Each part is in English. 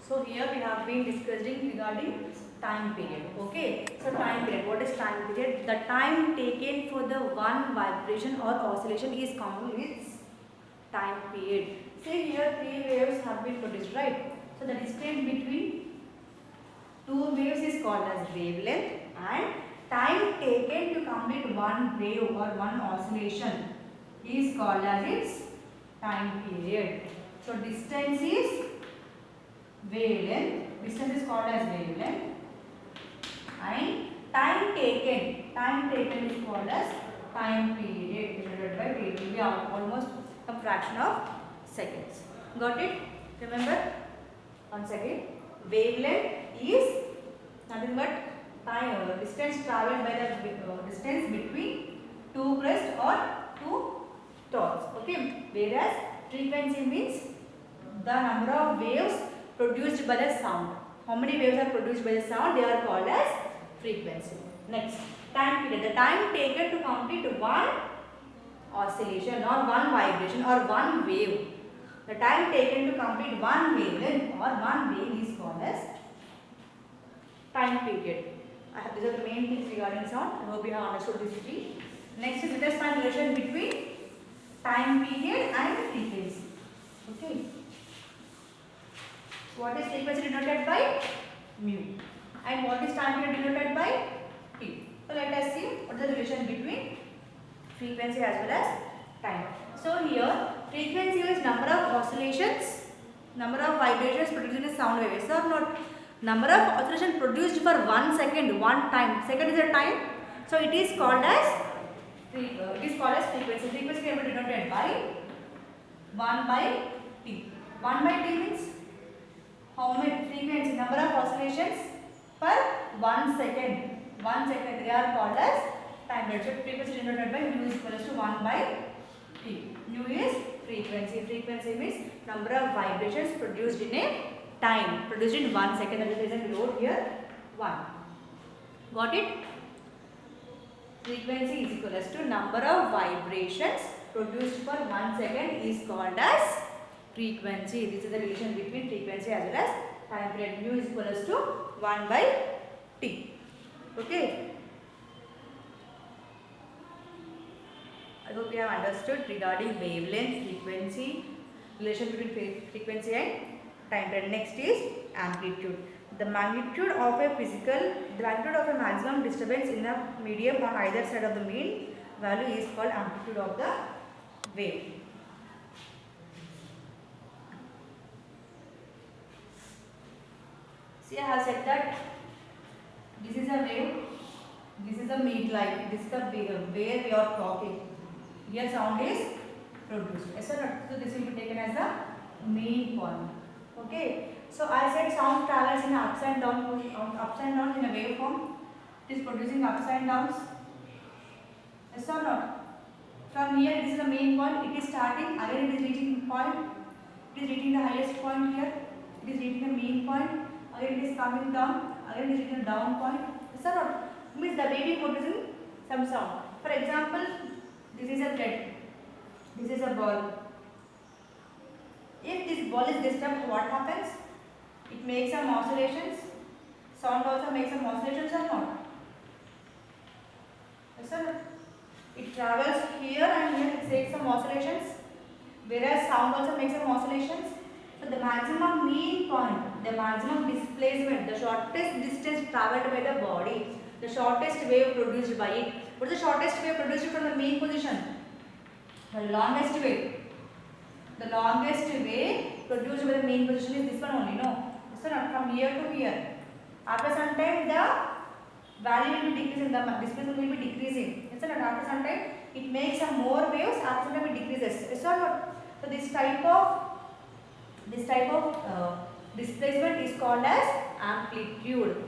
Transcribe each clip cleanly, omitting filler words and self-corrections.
So here we have been discussing regarding time period. Okay. So time period. What is time period? The time taken for the one vibration or oscillation is called its time period. See here three waves have been produced, right? So the distance between two waves is called as wavelength, and time taken to complete one wave or one oscillation is called as its time period. So distance is wavelength, distance is called as wavelength, and time taken is called as time period divided by it will be almost a fraction of seconds. Got it? Remember once again, wavelength is nothing but time distance traveled by the distance between two crests or two tones. Okay, whereas frequency means the number of waves produced by the sound. How many waves are produced by the sound? They are called as frequency. Next, time period. The time taken to complete one oscillation or one vibration or one wave. The time taken to complete one wavelength or one wave is called as time period. These are the main things regarding sound. I hope you have understood these three. Next is let us find relation between time period and frequency. Okay. What is frequency denoted by? Mu. And what is time period denoted by? T. So let us see what is the relation between frequency as well as time. So here frequency is number of oscillations, number of vibrations produced in a sound wave. Yes or not? Number of oscillations produced for 1 second, one time. Second is a time. So it is called as frequency. Frequency can be denoted by 1 by T. 1 by T means how many frequency, number of oscillations per 1 second. 1 second they are called as time period. So frequency denoted by mu is equals to 1 by T. Mu is frequency. Frequency means number of vibrations produced in a time. Produced in 1 second. That is the reason we wrote here 1. Got it? Frequency is equals to number of vibrations produced for 1 second is called as frequency. This is the relation between frequency as well as time period. Mu is equals to 1 by T. Okay. I hope you have understood regarding wavelength, frequency, relation between frequency and time period. Next is amplitude. The magnitude of a maximum disturbance in the medium on either side of the mean value is called amplitude of the wave. See, I have said that this is a wave, this is a mid-line, this is the where we are talking. Here sound is produced. Yes or not? So this will be taken as the main point. Okay. So I said sound travels in ups and downs in a waveform. It is producing ups and downs. Yes or not? From here this is the main point. It is starting. Again it is reaching point. It is reaching the highest point here. It is reaching the main point. Again it is coming down. Again it is reaching the down point. Yes or not? Means the wave is producing some sound. For example, this is a thread. This is a ball. If this ball is disturbed, what happens? It makes some oscillations. Sound also makes some oscillations or not? Yes or not? It travels here and here, it makes some oscillations. Whereas sound also makes some oscillations. So the maximum mean point, the maximum displacement, the shortest distance travelled by the body, the shortest wave produced by it. What is the shortest wave produced from the main position? The longest wave. The longest wave produced by the main position is this one only, no? So not from here to here. After some time the value will be decreasing, the displacement will be decreasing. Yes or not? After some time it makes some more waves, after some time it decreases. Yes or not? So this type of displacement is called as amplitude.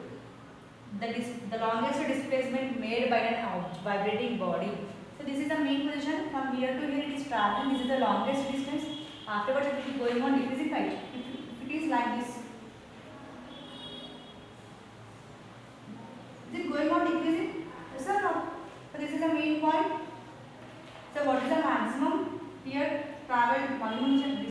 The longest displacement made by an vibrating body. So this is the main position. From here to here it is traveling. This is the longest distance. Afterwards it will be going on decreasing height.